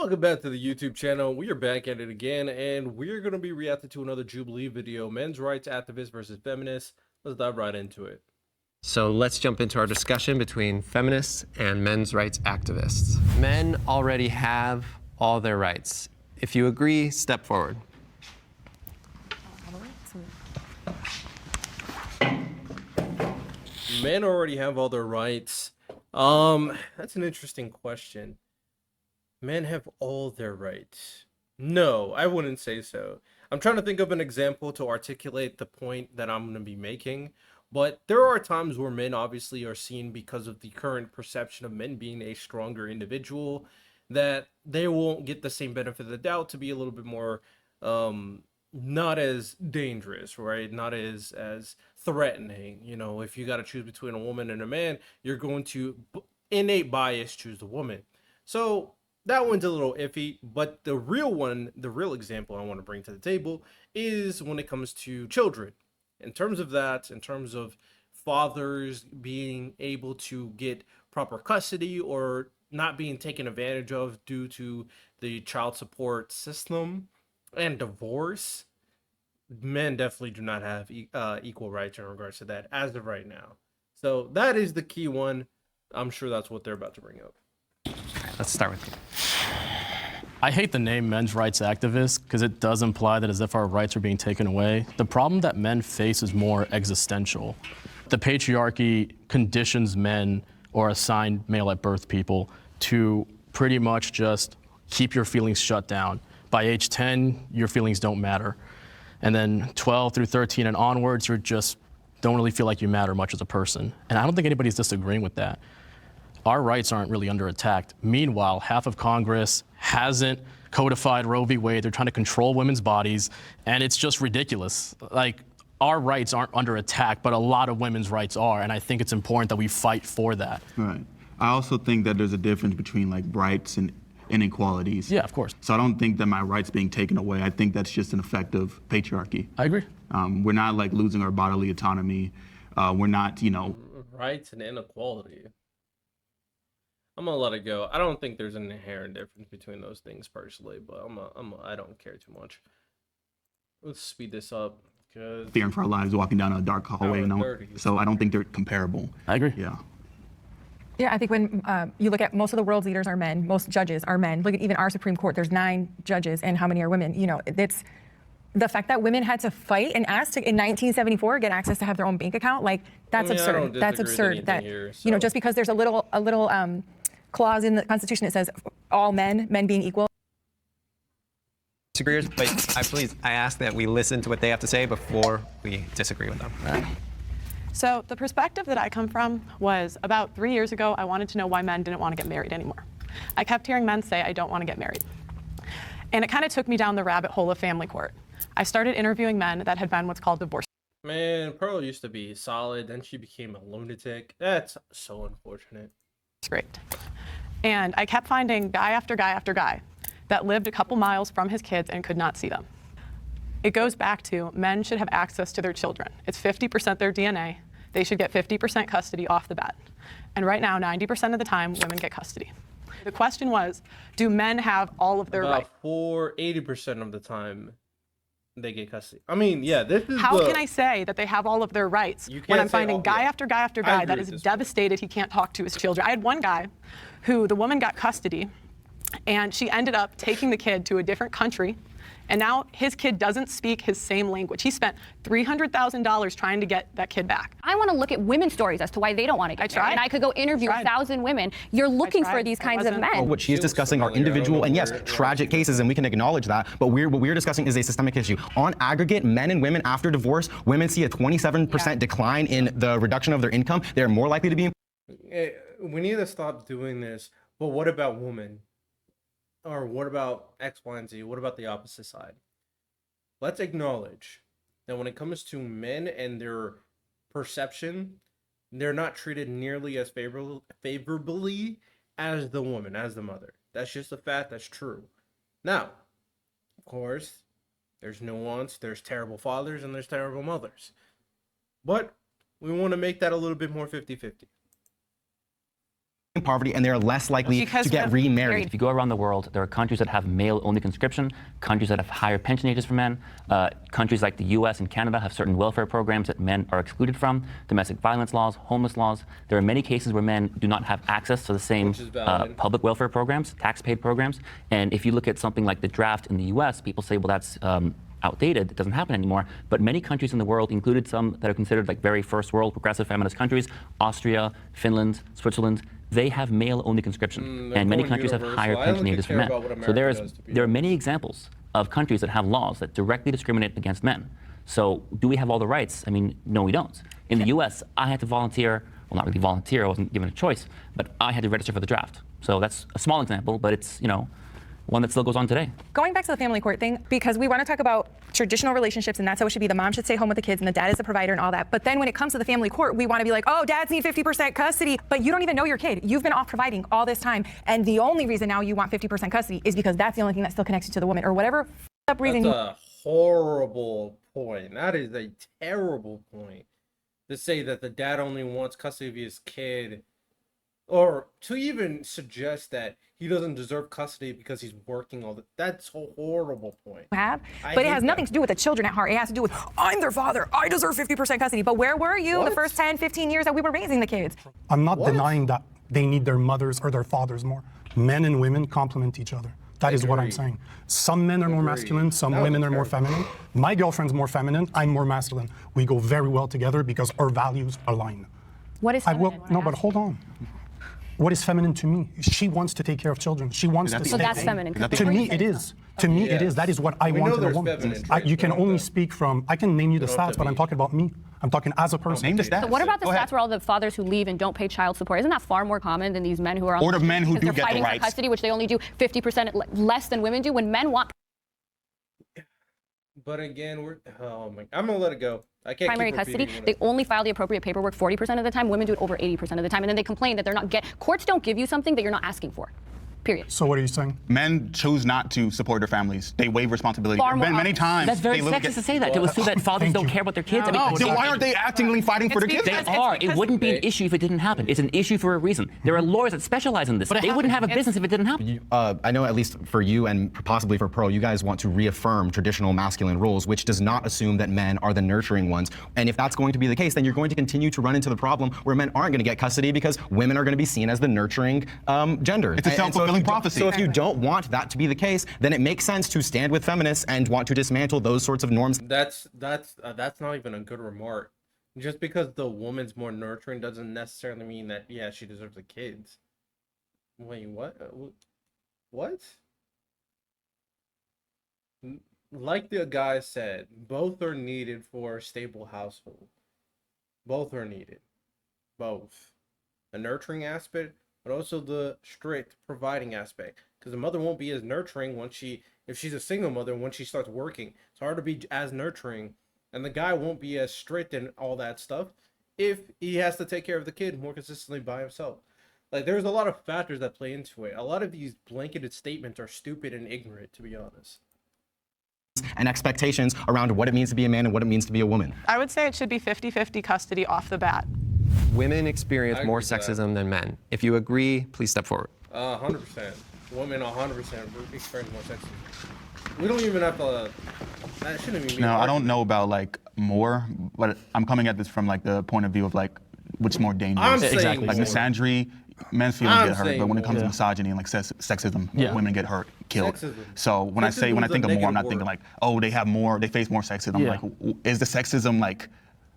Welcome back to the YouTube channel. We are back at it again, and we're going to be reacting to another Jubilee video, men's rights activists versus feminists. Let's dive right into it. So let's jump into our discussion between feminists and men's rights activists. Men already have all their rights. If you agree, step forward. Men already have all their rights. That's an interesting question. Men have all their rights. No, I wouldn't say so. I'm trying to think of an example to articulate the point that I'm going to be making. But there are times where men obviously are seen, because of the current perception of men being a stronger individual, that they won't get the same benefit of the doubt to be a little bit more not as dangerous, right? Not as threatening. You know, if you got to choose between a woman and a man, you're going to innate bias choose the woman. So that one's a little iffy, but the real example I want to bring to the table is when it comes to children. In terms of that, in terms of fathers being able to get proper custody or not being taken advantage of due to the child support system and divorce, men definitely do not have equal rights in regards to that as of right now. So that is the key one. I'm sure that's what they're about to bring up. Let's start with you. I hate the name men's rights activists because it does imply that as if our rights are being taken away. The problem that men face is more existential. The patriarchy conditions men, or assigned male at birth people, to pretty much just keep your feelings shut down. By age 10, your feelings don't matter. And then 12 through 13 and onwards, you just don't really feel like you matter much as a person. And I don't think anybody's disagreeing with that. Our rights aren't really under attack. Meanwhile, half of Congress hasn't codified Roe v. Wade. They're trying to control women's bodies, and it's just ridiculous. Like, our rights aren't under attack, but a lot of women's rights are, and I think it's important that we fight for that. Right. I also think that there's a difference between like rights and inequalities. Yeah, of course. So I don't think that my rights being taken away. I think that's just an effect of patriarchy. I agree. We're not like losing our bodily autonomy. We're not, you know. Rights and inequality. I'm gonna let it go. I don't think there's an inherent difference between those things personally, but I don't care too much. Let's speed this up. Fearing for our lives walking down a dark hallway, you know? So I don't think they're comparable. I agree. Yeah. Yeah, I think when you look at most of the world's leaders are men, most judges are men. Look at even our Supreme Court, there's 9 judges, and how many are women? You know, it's the fact that women had to fight and ask to, in 1974, get access to have their own bank account. Like, that's absurd. That's absurd. That here, so. You know, just because there's a little clause in the Constitution that says all men being equal. Disagreeers, but I ask that we listen to what they have to say before we disagree with them. So the perspective that I come from was about 3 years ago, I wanted to know why men didn't want to get married anymore. I kept hearing men say, I don't want to get married. And it kind of took me down the rabbit hole of family court. I started interviewing men that had been what's called divorced. Man, Pearl used to be solid, then she became a lunatic. That's so unfortunate. Great. And I kept finding guy after guy after guy that lived a couple miles from his kids and could not see them. It goes back to men should have access to their children. It's 50% their DNA. They should get 50% custody off the bat. And right now, 90% of the time, women get custody. The question was, do men have all of their rights? About 80% of the time, they get custody. I mean, yeah, this is How can I say that they have all of their rights when I'm finding guy after guy after guy that is devastated he can't talk to his children? I had one guy who the woman got custody, and she ended up taking the kid to a different country, and now his kid doesn't speak his same language. He spent $300,000 trying to get that kid back. I want to look at women's stories as to why they don't want to get married. And I could go interview 1,000 women. You're looking for these kinds of men. What she's discussing are individual and yes, tragic cases, and we can acknowledge that, but what we're discussing is a systemic issue. On aggregate, men and women after divorce, women see a 27% decline in the reduction of their income. They're more likely to be. We need to stop doing this, but what about women? Or what about X, Y, and Z? What about the opposite side? Let's acknowledge that when it comes to men and their perception, they're not treated nearly as favorably as the woman, as the mother. That's just a fact. That's true. Now, of course, there's nuance. There's terrible fathers and there's terrible mothers. But we want to make that a little bit more 50-50. poverty, and they're less likely Because to get of remarried. If you go around the world, there are countries that have male-only conscription, countries that have higher pension ages for men. Countries like the US and Canada have certain welfare programs that men are excluded from, domestic violence laws, homeless laws. There are many cases where men do not have access to the same public welfare programs, tax-paid programs. And if you look at something like the draft in the US, people say, well, that's outdated, it doesn't happen anymore. But many countries in the world, included some that are considered like very first world progressive feminist countries, Austria, Finland, Switzerland, they have male-only conscription, and many countries have higher pension ages for men. So there are many examples of countries that have laws that directly discriminate against men. So do we have all the rights? I mean, no, we don't. In the US, I had to volunteer, well, not really volunteer, I wasn't given a choice, but I had to register for the draft. So that's a small example, but it's, you know, one that still goes on today. Going back to the family court thing, because we want to talk about traditional relationships, and that's how it should be. The mom should stay home with the kids, and the dad is the provider and all that. But then when it comes to the family court, we want to be like, oh, dads need 50% custody, but you don't even know your kid. You've been off providing all this time, and the only reason now you want 50% custody is because that's the only thing that still connects you to the woman, or whatever up reason. That's a horrible point. That is a terrible point. To say that the dad only wants custody of his kid, or to even suggest that he doesn't deserve custody because he's working all the, that's a horrible point. But it has nothing to do with the children at heart. It has to do with, I'm their father, I deserve 50% custody. But where were you the first 10, 15 years that we were raising the kids? I'm not denying that they need their mothers or their fathers more. Men and women complement each other. That is what I'm saying. Some men are more masculine, some women are more feminine. My girlfriend's more feminine, I'm more masculine. We go very well together because our values align. What is feminine? No, but hold on. What is feminine to me? She wants to take care of children. She wants to. So that's feminine. To me, it is. To me, it is. That is what I want in a woman. You can only speak from. I can name you the stats, but I'm talking about me. I'm talking as a person. Name the stats. So what about the stats where all the fathers who leave and don't pay child support? Isn't that far more common than these men who are on or the men who do get the fighting rights for custody, which they only do 50% less than women do? When men want But again, I'm gonna let it go. I can't primary keep custody, repeating they only file the appropriate paperwork 40% of the time. Women do it over 80% of the time, and then they complain that they're not courts don't give you something that you're not asking for. Period. So what are you saying? Men choose not to support their families. They waive responsibility. Far more Many times. That's very they sexist to say that. To assume that fathers don't care about their kids. No, then why aren't they actively fighting for their kids? They are. It wouldn't be an issue if it didn't happen. It's an issue for a reason. There are lawyers that specialize in this. They wouldn't have a business if it didn't happen. I know at least for you and possibly for Pearl, you guys want to reaffirm traditional masculine roles, which does not assume that men are the nurturing ones. And if that's going to be the case, then you're going to continue to run into the problem where men aren't going to get custody because women are going to be seen as the nurturing gender. It's a self-fulfilling prophecy. So if you don't want that to be the case, then it makes sense to stand with feminists and want to dismantle those sorts of norms. That's not even a good remark. Just because the woman's more nurturing doesn't necessarily mean that she deserves the kids. Wait, what? What? Like the guy said, both are needed for a stable household. Both are needed. Both. The nurturing aspect, but also the strict providing aspect. Because the mother won't be as nurturing if she's a single mother, when she starts working. It's hard to be as nurturing. And the guy won't be as strict and all that stuff if he has to take care of the kid more consistently by himself. Like, there's a lot of factors that play into it. A lot of these blanketed statements are stupid and ignorant, to be honest. And expectations around what it means to be a man and what it means to be a woman. I would say it should be 50-50 custody off the bat. Women experience more sexism than men. If you agree, please step forward. 100%. Women 100% experience more sexism. We don't even have to. That shouldn't even be. No, I don't know about like more, but I'm coming at this from like the point of view of like what's more dangerous. I'm saying Exactly. Like more. misandry, men's feelings I'm get hurt, saying but when it comes to more. misogyny and like sexism, Yeah. women get hurt, killed. Sexism. So when I think Sexism of is a more, I'm not negative thinking word. like, oh, they face more sexism. Yeah. Like, is the sexism like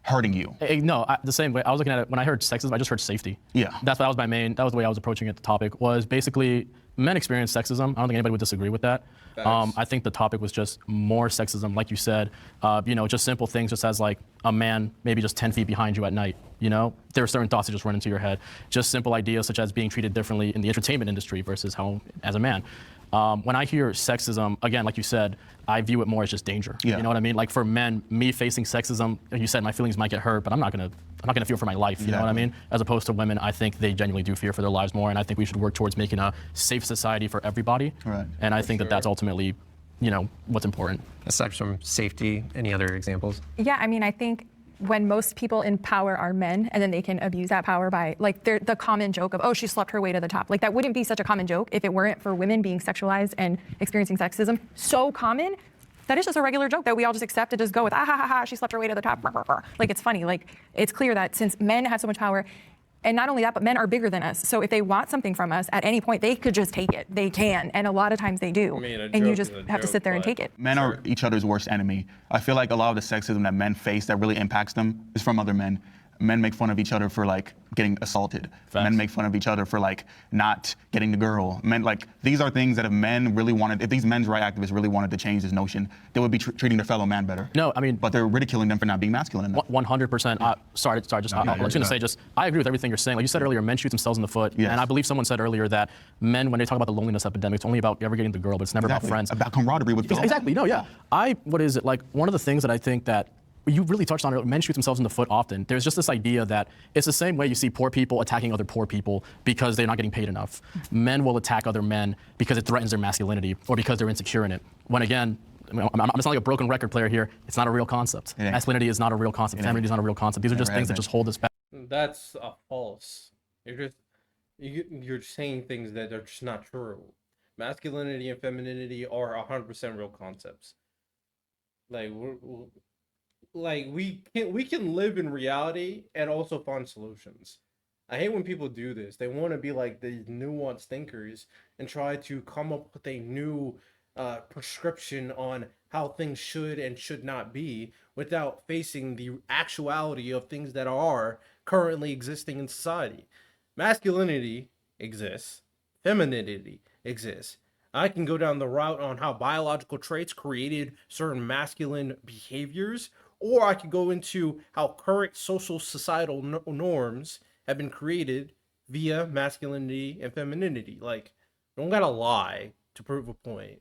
hurting you? No, the same way. I was looking at it when I heard sexism. I just heard safety. Yeah. That was the way I was approaching it. The topic was basically men experience sexism. I don't think anybody would disagree with that. I think the topic was just more sexism, like you said. Just simple things, just as like a man maybe just 10 feet behind you at night. There are certain thoughts that just run into your head. Just simple ideas such as being treated differently in the entertainment industry versus how as a man. When I hear sexism, again, like you said, I view it more as just danger. Yeah. You know what I mean? Like for men, me facing sexism, you said my feelings might get hurt, but I'm not gonna fear for my life. You know what I mean? As opposed to women, I think they genuinely do fear for their lives more, and I think we should work towards making a safe society for everybody. Right. And I think that that's ultimately, what's important. Aside from safety, any other examples? Yeah, I mean, I think when most people in power are men, and then they can abuse that power by, like, the common joke of, oh, she slept her way to the top. Like, that wouldn't be such a common joke if it weren't for women being sexualized and experiencing sexism so common that it's just a regular joke that we all just accept and just go with, ah, ha, ha, ha, she slept her way to the top. Like, it's funny. Like, it's clear that since men have so much power, and not only that, but men are bigger than us. So if they want something from us at any point, they could just take it. They can. And a lot of times they do. I mean, and you just have to sit there and take it. Men are each other's worst enemy. I feel like a lot of the sexism that men face that really impacts them is from other men. Men make fun of each other for like getting assaulted. Facts. Men make fun of each other for like not getting the girl. Men, like, these are things that if men really wanted, if these men's right activists really wanted to change this notion, they would be treating their fellow man better. No, I mean, but they're ridiculing them for not being masculine enough. 100%. I was going to say, just, I agree with everything you're saying. Like you said earlier, men shoot themselves in the foot. Yes. And I believe someone said earlier that men, when they talk about the loneliness epidemic, it's only about ever getting the girl, but it's never about friends. About camaraderie with fellow. Exactly. No, yeah. What is it? Like, one of the things that I think that you really touched on it, men shoot themselves in the foot often. There's just this idea that it's the same way you see poor people attacking other poor people because they're not getting paid enough. Men will attack other men because it threatens their masculinity or because they're insecure in it. When again, I'm not like a broken record player here. It's not a real concept. Masculinity is not a real concept. Femininity is not a real concept. These are just things that just hold us back. That's false. You're saying things that are just not true. Masculinity and femininity are 100% real concepts. We can live in reality and also find solutions. I hate when people do this. They want to be like these nuanced thinkers and try to come up with a new prescription on how things should and should not be without facing the actuality of things that are currently existing in society. Masculinity exists. Femininity exists. I can go down the route on how biological traits created certain masculine behaviors, or I could go into how current social societal norms have been created via masculinity and femininity. Like, don't gotta lie to prove a point.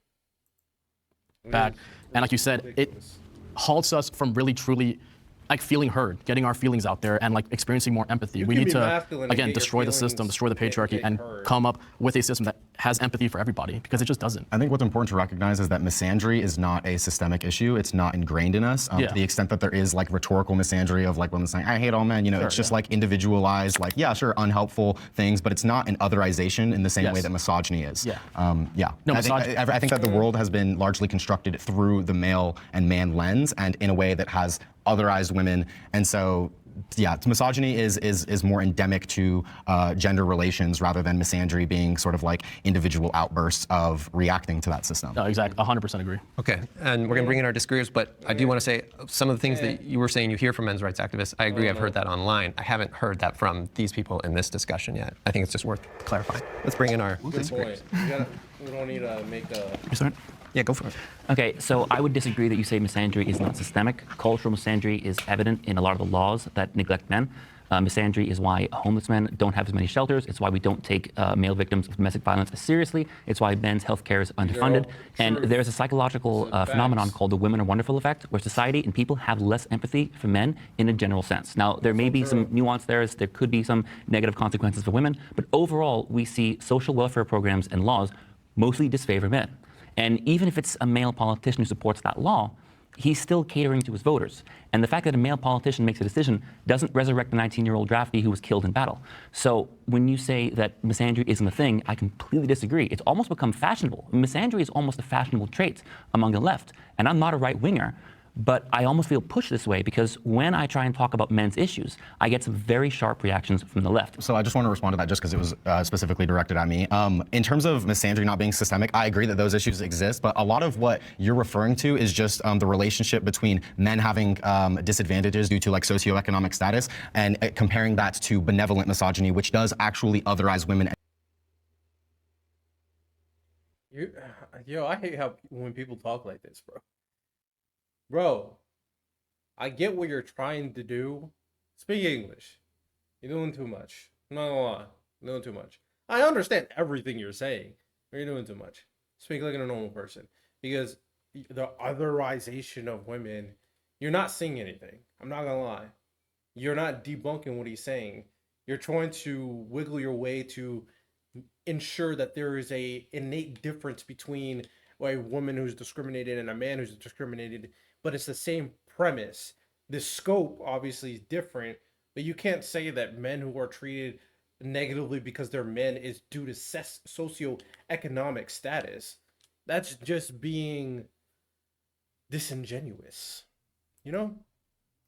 Back. And like you said, ridiculous. It halts us from really truly like feeling heard, getting our feelings out there, and like experiencing more empathy. We need to, again, destroy the system, destroy the patriarchy, and come up with a system that has empathy for everybody, because it just doesn't. I think what's important to recognize is that misandry is not a systemic issue. It's not ingrained in us. To the extent that there is like rhetorical misandry of like women saying, I hate all men, it's just like individualized, like, yeah, sure, unhelpful things, but it's not an otherization in the same way that misogyny is. No, I think that the world has been largely constructed through the male and man lens, and in a way that has otherized women, and so misogyny is more endemic to gender relations rather than misandry being sort of like individual outbursts of reacting to that system. No, exactly, 100% agree. Okay, and we're going to bring in our disagreeers, but I do want to say some of the things that you were saying you hear from men's rights activists. I agree, I've heard that online. I haven't heard that from these people in this discussion yet. I think it's just worth clarifying. Let's bring in our disagreeers. We don't need to make a... You start? Yeah, go for it. Okay, so I would disagree that you say misandry is not systemic. Cultural misandry is evident in a lot of the laws that neglect men. Misandry is why homeless men don't have as many shelters. It's why we don't take male victims of domestic violence as seriously. It's why men's health care is underfunded. And there's a psychological phenomenon called the women are wonderful effect, where society and people have less empathy for men in a general sense. Now, there may be some nuance there. There could be some negative consequences for women. But overall, we see social welfare programs and laws mostly disfavor men. And even if it's a male politician who supports that law, he's still catering to his voters. And the fact that a male politician makes a decision doesn't resurrect the 19-year-old draftee who was killed in battle. So when you say that misandry isn't a thing, I completely disagree. It's almost become fashionable. Misandry is almost a fashionable trait among the left. And I'm not a right-winger, but I almost feel pushed this way because when I try and talk about men's issues, I get some very sharp reactions from the left. So I just want to respond to that just because it was specifically directed at me. In terms of misandry not being systemic, I agree that those issues exist, but a lot of what you're referring to is just the relationship between men having disadvantages due to like socioeconomic status and comparing that to benevolent misogyny, which does actually otherize women. I hate how when people talk like this, bro. Bro, I get what you're trying to do. Speak English. You're doing too much. I'm not gonna lie. You're doing too much. I understand everything you're saying, but you're doing too much. Speak like a normal person. Because the otherization of women, you're not saying anything. I'm not gonna lie. You're not debunking what he's saying. You're trying to wiggle your way to ensure that there is a innate difference between a woman who's discriminated and a man who's discriminated, but it's the same premise. the scope obviously is different, but you can't say that men who are treated negatively because they're men is due to socioeconomic status. That's just being disingenuous, you know?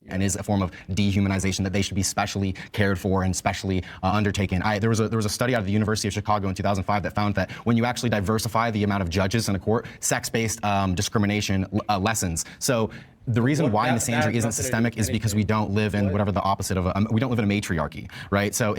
And is a form of dehumanization that they should be specially cared for and specially undertaken. There was a study out of the University of Chicago in 2005 that found that when you actually diversify the amount of judges in a court, sex-based discrimination lessens. So the reason why misandry isn't systemic is because we don't live in whatever the opposite of we don't live in a matriarchy, right? So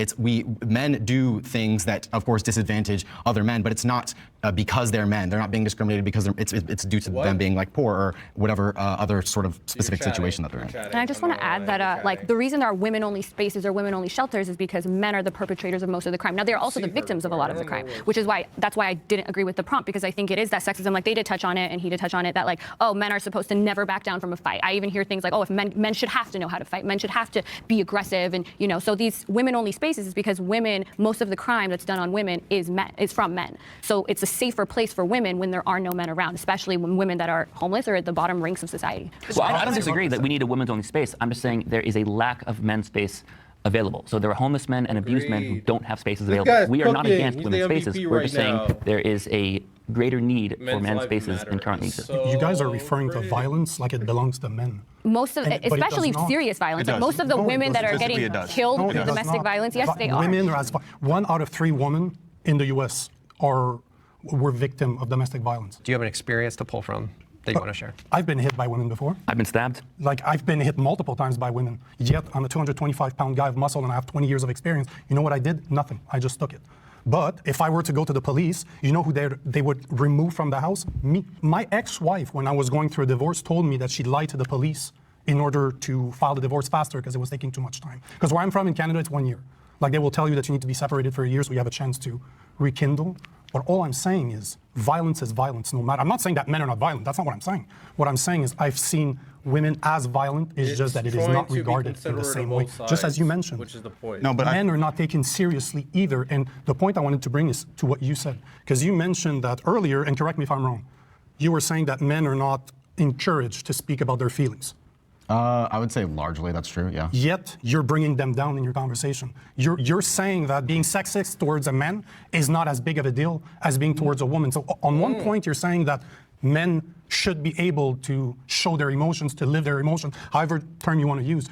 men do things that of course disadvantage other men, but it's not because they're men. They're not being discriminated because it's due to them being like poor or whatever other sort of specific situation that they're in. And I just want to add that like the reason there are women-only spaces or women-only shelters is because men are the perpetrators of most of the crime. Now they're also the victims of a lot of the crime, which is why I didn't agree with the prompt, because I think it is that sexism. Like they did touch on it and he did touch on it, that like, oh, men are supposed to never back down from a fight. I even hear things like, oh, if men should have to know how to fight, men should have to be aggressive, and so these women-only spaces is because women, most of the crime that's done on women is from men. So it's a safer place for women when there are no men around, especially when women that are homeless or at the bottom ranks of society. Well, I don't disagree that we need a women's only space. I'm just saying there is a lack of men's space available. So there are homeless men and abused men who don't have spaces available. We are not against women's spaces. We're just saying there is a greater need for men's spaces than currently exists. You guys are referring to violence like it belongs to men. Most of, especially serious violence, like most of the women that are getting killed with domestic violence, yes, they are. Women are 1 out of 3 women in the U.S. were victim of domestic violence. Do you have an experience to pull from that you want to share? I've been hit by women before. I've been stabbed. Like I've been hit multiple times by women. Yet I'm a 225-pound guy of muscle and I have 20 years of experience. You know what I did? Nothing. I just took it. But if I were to go to the police, you know who they would remove from the house? Me. My ex-wife, when I was going through a divorce, told me that she lied to the police in order to file the divorce faster because it was taking too much time. Because where I'm from in Canada, it's 1 year. Like they will tell you that you need to be separated for a year so you have a chance to rekindle. But all I'm saying is violence, no matter. I'm not saying that men are not violent. That's not what I'm saying. What I'm saying is I've seen women as violent. It's just that it is not regarded in the same way. Just as you mentioned. Which is the point. No, but men are not taken seriously either. And the point I wanted to bring is to what you said. Because you mentioned that earlier, and correct me if I'm wrong, you were saying that men are not encouraged to speak about their feelings. I would say largely that's true, yeah. Yet you're bringing them down in your conversation. You're saying that being sexist towards a man is not as big of a deal as being towards a woman. So on one point, you're saying that men should be able to show their emotions, to live their emotions, however term you want to use.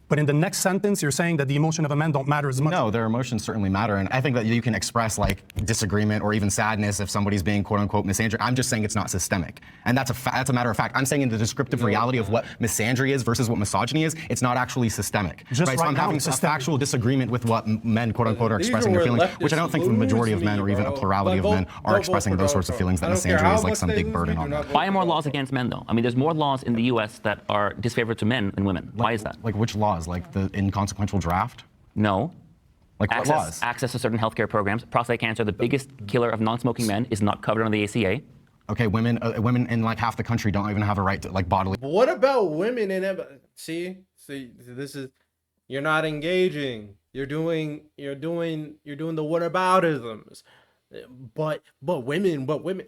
But in the next sentence, you're saying that the emotion of a man don't matter as much. No, their emotions certainly matter. And I think that you can express like disagreement or even sadness if somebody's being quote unquote misandry. I'm just saying it's not systemic. And that's a matter of fact. I'm saying in the descriptive reality of what misandry is versus what misogyny is, it's not actually systemic. Just right? So I'm having a factual disagreement with what men quote unquote are expressing their feelings, which I don't think the majority of men or even a plurality of men are expressing those sorts of feelings, that misandry is like some big burden on them. Why are more laws against men though? I mean, there's more laws in the US that are disfavored to men than women. Why is that? Like which laws? Like the inconsequential draft? No. Like what laws? Access to certain healthcare programs. Prostate cancer, the biggest killer of non-smoking men, is not covered under the ACA. Okay, women in like half the country don't even have a right to like bodily. But what about women in see, this is, you're not engaging. You're doing the whataboutisms. But women.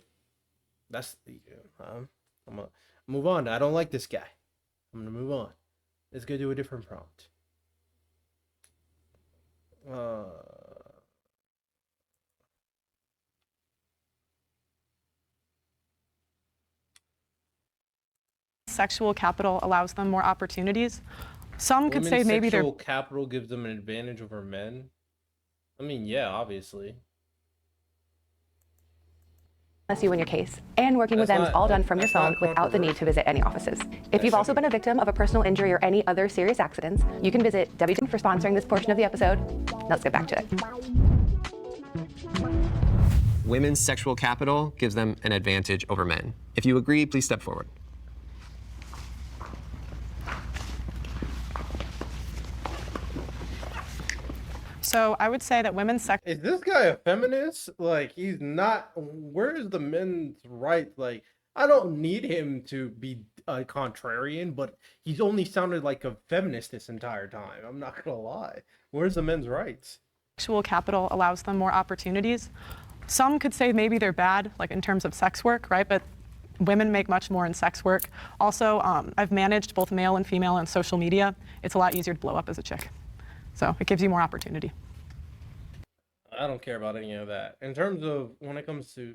That's I'm gonna move on. I don't like this guy. I'm gonna move on. Let's go to a different prompt. Sexual capital allows them more opportunities. Some could say maybe sexual capital gives them an advantage over men. I mean, yeah, obviously. You in your case, and working with them is all done from your phone without the need to visit any offices. If you've also been a victim of a personal injury or any other serious accidents, you can visit WWN for sponsoring this portion of the episode. Let's get back to it. Women's sexual capital gives them an advantage over men. If you agree, please step forward. So I would say that women's sex. Is this guy a feminist? Like, he's not. Where is the men's right? Like, I don't need him to be a contrarian, but he's only sounded like a feminist this entire time. I'm not gonna lie. Where's the men's rights? Sexual capital allows them more opportunities. Some could say maybe they're bad, like in terms of sex work, right? But women make much more in sex work. Also, I've managed both male and female on social media. It's a lot easier to blow up as a chick. So it gives you more opportunity. I don't care about any of that. In terms of when it comes to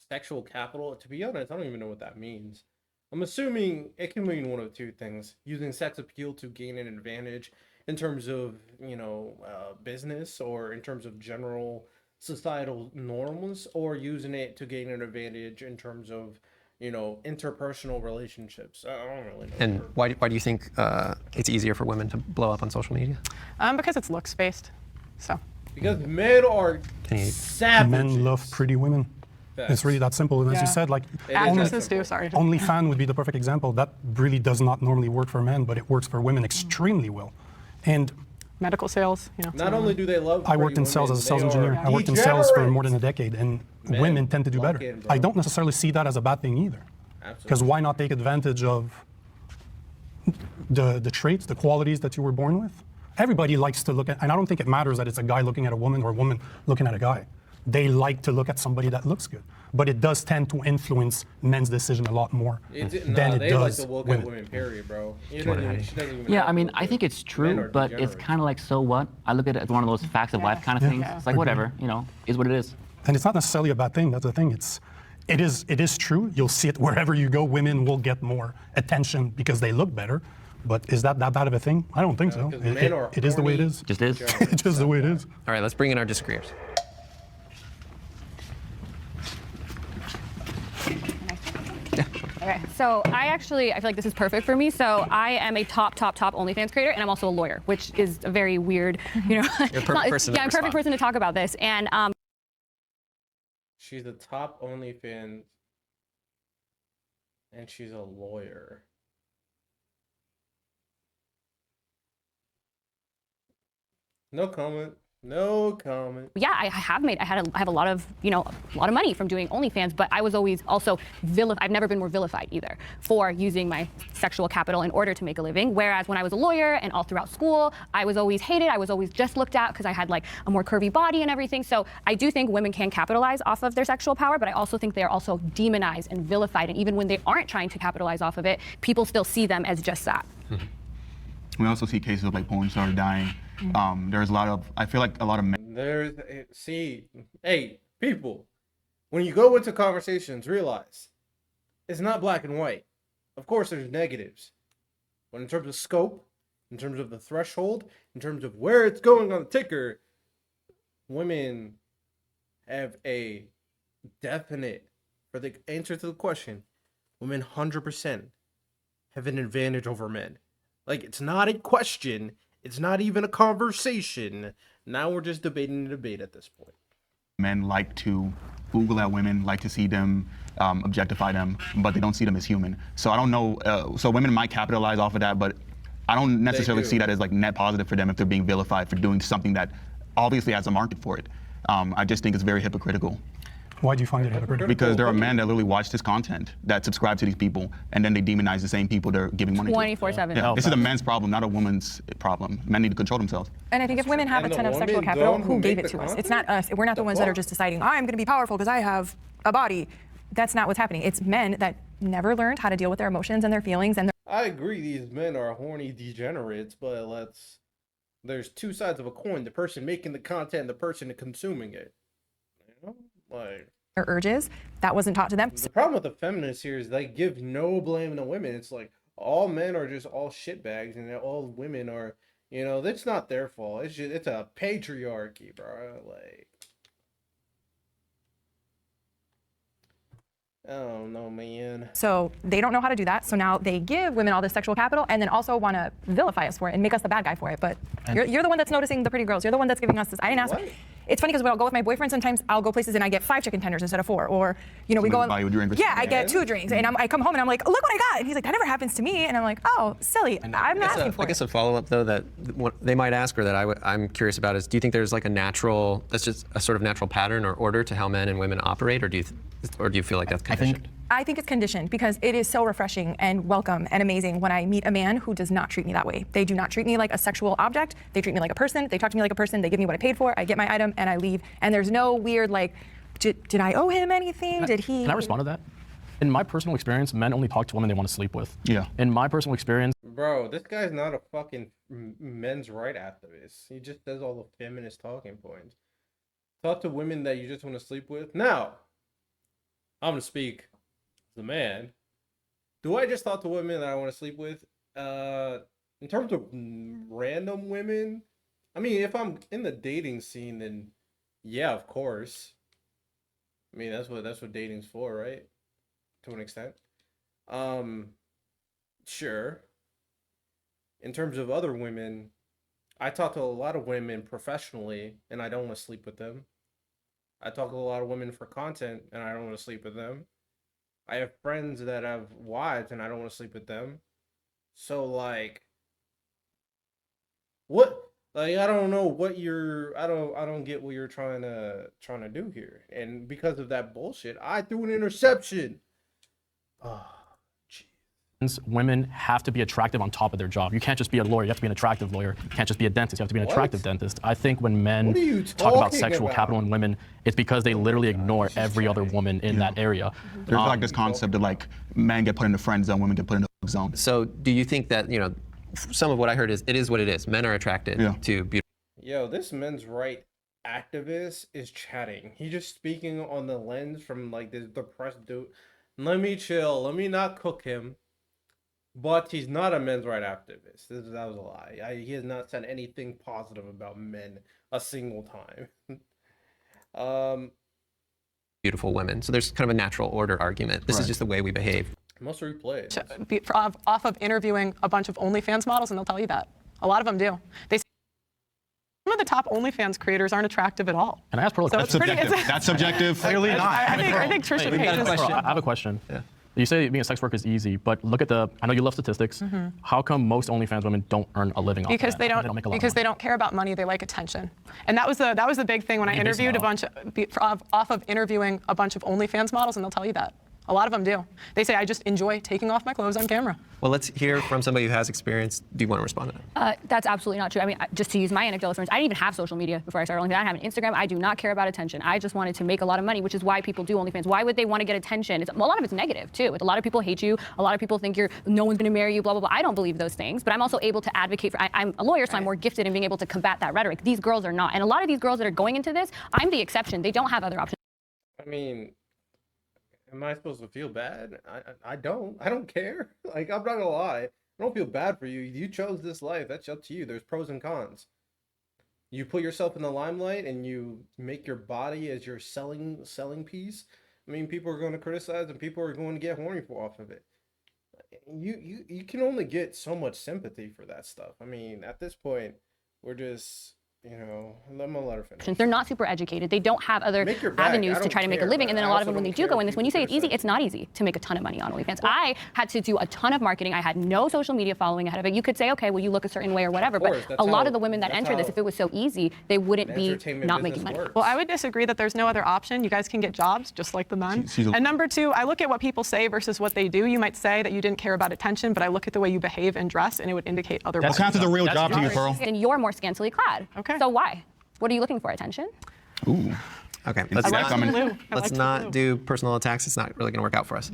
sexual capital, to be honest, I don't even know what that means. I'm assuming it can mean one of two things: using sex appeal to gain an advantage in terms of, business, or in terms of general societal norms, or using it to gain an advantage in terms of, interpersonal relationships. I don't really know. And why do you think it's easier for women to blow up on social media? Because it's looks based. So. Because men are savages. Men love pretty women. It's really that simple. And as you said, like, actresses do. Sorry. OnlyFans would be the perfect example. That really does not normally work for men, but it works for women extremely well. And medical sales, Not only do they love I worked in sales as a sales engineer. I worked in sales for more than a decade, and women tend to do better. I don't necessarily see that as a bad thing either. Because why not take advantage of the traits, the qualities that you were born with? Everybody likes to look at, and I don't think it matters that it's a guy looking at a woman or a woman looking at a guy. They like to look at somebody that looks good. But it does tend to influence men's decision a lot more than it they does like to look at women, period, bro. Yeah, I mean, I think it's true, but it's kind of like, so what? I look at it as one of those facts of life kind of things. It's like, whatever, is what it is. And it's not necessarily a bad thing. That's the thing. It is true. You'll see it wherever you go. Women will get more attention because they look better. But is that bad of a thing? I don't think so. It is the way it is. Just is. It's just the way it is. All right, let's bring in our disagreeers. Okay, so I feel like this is perfect for me. So I am a top OnlyFans creator, and I'm also a lawyer, which is a very weird, You're a perfect person to I'm a perfect person to talk about this. And she's a top OnlyFans, and she's a lawyer. No comment. No comment. Yeah, I have a lot of money from doing OnlyFans, but I was always also I've never been more vilified either for using my sexual capital in order to make a living. Whereas when I was a lawyer and all throughout school, I was always hated. I was always just looked at because I had like a more curvy body and everything. So I do think women can capitalize off of their sexual power, but I also think they are also demonized and vilified. And even when they aren't trying to capitalize off of it, people still see them as just that. We also see cases of like porn stars dying. There's I feel like a lot of men. Hey, people, when you go into conversations, realize it's not black and white. Of course, there's negatives. But in terms of scope, in terms of the threshold, in terms of where it's going on the ticker, women have a definite, for the answer to the question, women 100% have an advantage over men. Like, it's not a question. It's not even a conversation. Now we're just debating the debate at this point. Men like to Google at women, like to see them, objectify them, but they don't see them as human. So I don't know. So women might capitalize off of that, but I don't necessarily see that as like net positive for them if they're being vilified for doing something that obviously has a market for it. I just think it's very hypocritical. Why do you find it hypocritical? Because there are men that literally watch this content, that subscribe to these people, and then they demonize the same people they're giving money to. 24/7. Yeah, this is a man's problem, not a woman's problem. Men need to control themselves. And I think if women have a ton of sexual capital, who gave it to us? It's not us. We're not the ones that are just deciding, I'm going to be powerful because I have a body. That's not what's happening. It's men that never learned how to deal with their emotions and their feelings. And I agree these men are horny degenerates, but there's two sides of a coin. The person making the content and the person consuming it. their urges. That wasn't taught to them. The problem with the feminists here is they give no blame to women. It's like all men are just all shitbags and all women are, that's not their fault. It's a patriarchy, bro. Oh no, man. So they don't know how to do that. So now they give women all this sexual capital and then also want to vilify us for it and make us the bad guy for it. But you're the one that's noticing the pretty girls. You're the one that's giving us this. I didn't ask. It's funny because when I'll go with my boyfriend, sometimes I'll go places and I get 5 chicken tenders instead of 4. Or, we go. Buy you a drink or yeah, something. I get 2 drinks. And I come home and I'm like, look what I got. And he's like, that never happens to me. And I'm like, oh, silly. I'm not asking for it. I guess a follow-up, though, that what they might ask or that I'm curious about is, do you think there's like that's just a sort of natural pattern or order to how men and women operate? Or do you feel like that's conditioned? I think it's conditioned because it is so refreshing and welcome and amazing when I meet a man who does not treat me that way. They do not treat me like a sexual object. They treat me like a person. They talk to me like a person. They give me what I paid for. I get my item and I leave. And there's no weird did I owe him anything? Did he? Can I respond to that? In my personal experience, men only talk to women they want to sleep with. Yeah. In my personal experience, Bro, this guy's not a fucking men's right activist. He just does all the feminist talking points. Talk to women that you just want to sleep with. Now, I'm gonna speak as a man. Do I just talk to women that I want to sleep with? In terms of random women, I mean, if I'm in the dating scene, then yeah, of course. I mean, that's what dating's for, right? To an extent. Sure. In terms of other women, I talk to a lot of women professionally, and I don't want to sleep with them. I talk to a lot of women for content, and I don't want to sleep with them. I have friends that have wives, and I don't want to sleep with them. So like, what? Like, I don't know what I don't get what you're trying to do here. And because of that bullshit, I threw an interception. Oh, women have to be attractive on top of their job. You can't just be a lawyer, you have to be an attractive lawyer. You can't just be a dentist, you have to be an attractive dentist. I think when men talk about sexual capital in women, it's because they literally ignore every other woman in that area. There's like this concept of like men get put in the friend zone, women get put in the zone. So do you think that, you know, some of what I heard is it is what it is. Men are attracted to beautiful. Yo, this men's right activist is chatting. He's just speaking on the lens from like this depressed dude. Let me chill. Let me not cook him. But he's not a men's right activist. That was a lie. He has not said anything positive about men a single time. Beautiful women. So there's kind of a natural order argument. This is just the way we behave. Most replays. Off of interviewing a bunch of OnlyFans models, and they'll tell you that. A lot of them do. They say some of the top OnlyFans creators aren't attractive at all. And I ask for So it's pretty. That's subjective. Clearly not. I think Trisha Paytas. I have a question. Yeah. You say being a sex worker is easy, but look at I know you love statistics. How come most OnlyFans women don't earn a living off Because that? they don't make a lot of because money. they don't care about money. They like attention, and that was the big thing when I interviewed a bunch off of interviewing a bunch of OnlyFans models, and they'll tell you that. A lot of them do. They say, I just enjoy taking off my clothes on camera. Well, let's hear from somebody who has experience. Do you want to respond to that? That's absolutely not true. I mean, just to use my anecdotal experience, I didn't even have social media before I started OnlyFans. I didn't have an Instagram. I do not care about attention. I just wanted to make a lot of money, which is why people do OnlyFans. Why would they want to get attention? A lot of it's negative, too. A lot of people hate you. A lot of people think no one's going to marry you, blah, blah, blah. I don't believe those things, but I'm also able to advocate for, I'm a lawyer, so I'm more gifted in being able to combat that rhetoric. These girls are not. And a lot of these girls that are going into this, I'm the exception. They don't have other options. I mean, am I supposed to feel bad? I don't. I don't care. Like, I'm not gonna lie. I don't feel bad for you. You chose this life. That's up to you. There's pros and cons. You put yourself in the limelight and you make your body as your selling piece. I mean, people are going to criticize and people are going to get horny off of it. You can only get so much sympathy for that stuff. I mean, at this point, we're just, I'm gonna let her finish. They're not super educated. They don't have other avenues to try to make a living. And then a lot of them, when they do go in this, when you say it's easy, it's not easy to make a ton of money on OnlyFans. I had to do a ton of marketing. I had no social media following ahead of it. You could say, okay, well, you look a certain way or whatever, but a lot of the women that enter this, if it was so easy, they wouldn't be not making money. Well, I would disagree that there's no other option. You guys can get jobs just like the men. And number two, I look at what people say versus what they do. You might say that you didn't care about attention, but I look at the way you behave and dress, and it would indicate otherwise. What counts as a real job to you, Pearl? And you're more scantily clad. Okay. So why? What are you looking for? Attention? Ooh. Okay, let's not do personal attacks. It's not really going to work out for us.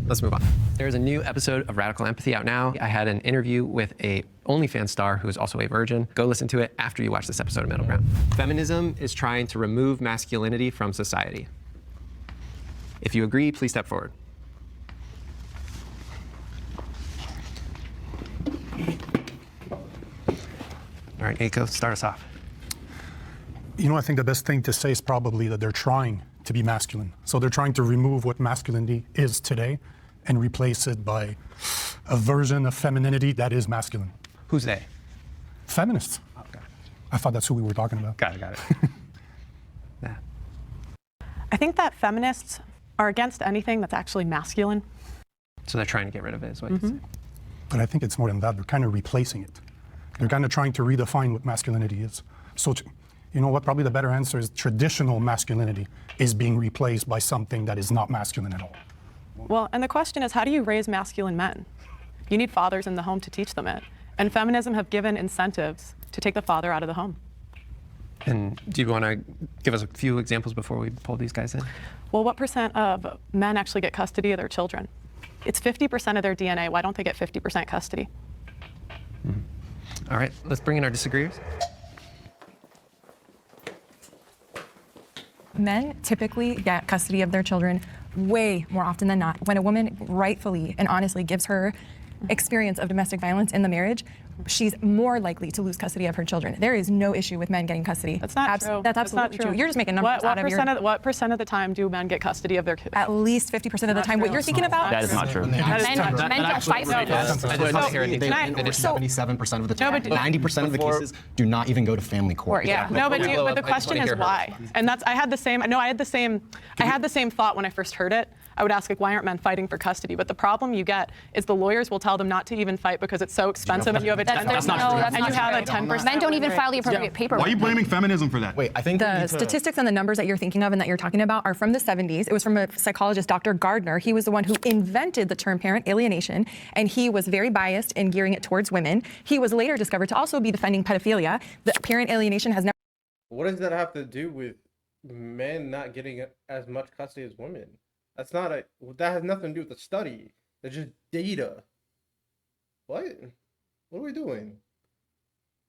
Let's move on. There's a new episode of Radical Empathy out now. I had an interview with a OnlyFans star who is also a virgin. Go listen to it after you watch this episode of Middle Ground. Feminism is trying to remove masculinity from society. If you agree, please step forward. All right, Aiko, start us off. I think the best thing to say is probably that they're trying to be masculine. So they're trying to remove what masculinity is today and replace it by a version of femininity that is masculine. Who's they? Feminists. Okay. I thought that's who we were talking about. Got it. Yeah. I think that feminists are against anything that's actually masculine. So they're trying to get rid of it, is what you say. But I think it's more than that. They're kind of replacing it. They're kind of trying to redefine what masculinity is. So, you know what? Probably the better answer is traditional masculinity is being replaced by something that is not masculine at all. Well, and the question is, how do you raise masculine men? You need fathers in the home to teach them it. And feminism have given incentives to take the father out of the home. And do you want to give us a few examples before we pull these guys in? Well, what percent of men actually get custody of their children? It's 50% of their DNA. Why don't they get 50% custody? All right, let's bring in our disagreeers. Men typically get custody of their children way more often than not. When a woman rightfully and honestly gives her experience of domestic violence in the marriage, she's more likely to lose custody of her children. There is no issue with men getting custody. That's not true. That's absolutely not true. You're just making numbers out of your... What percent of the time do men get custody of their kids? At least 50% of the time. What you're thinking about? That is not true. Men don't fight for it. They admitted 77% of the time. 90% of the cases do not even go to family court. Yeah. No, but Well, the I just question wanna is hear her why. response. And that's I had the same thought when I first heard it. I would ask, like, why aren't men fighting for custody? But the problem you get is the lawyers will tell them not to even fight because it's so expensive, and you have a 10%. That's not true. And you have a 10%. Men don't even file the appropriate paperwork. Why are you blaming feminism for that? Wait, I think The statistics and the numbers that you're thinking of and that you're talking about are from the 70s. It was from a psychologist, Dr. Gardner. He was the one who invented the term parent alienation, and he was very biased in gearing it towards women. He was later discovered to also be defending pedophilia. The parent alienation has never... What does that have to do with men not getting as much custody as women? That has nothing to do with the study. That's just data. What? What are we doing?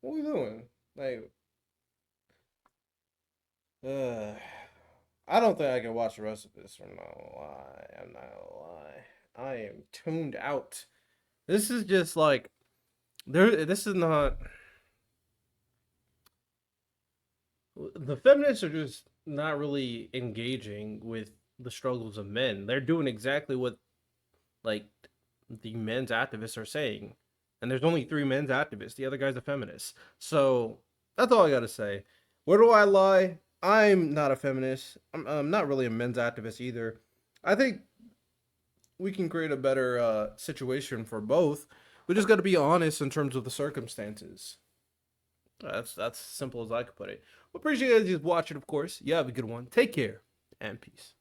What are we doing? Like, I don't think I can watch the rest of this. I'm not gonna lie. I am tuned out. This is just like, this is not. The feminists are just not really engaging with the struggles of men. They're doing exactly what, like, the men's activists are saying. And there's only 3 men's activists. The other guy's a feminist. So that's all I gotta say. Where do I lie? I'm not a feminist. I'm not really a men's activist either. I think we can create a better situation for both. We just got to be honest in terms of the circumstances. That's simple as I could put it. Appreciate you guys just watching, of course. You have a good one. Take care and peace.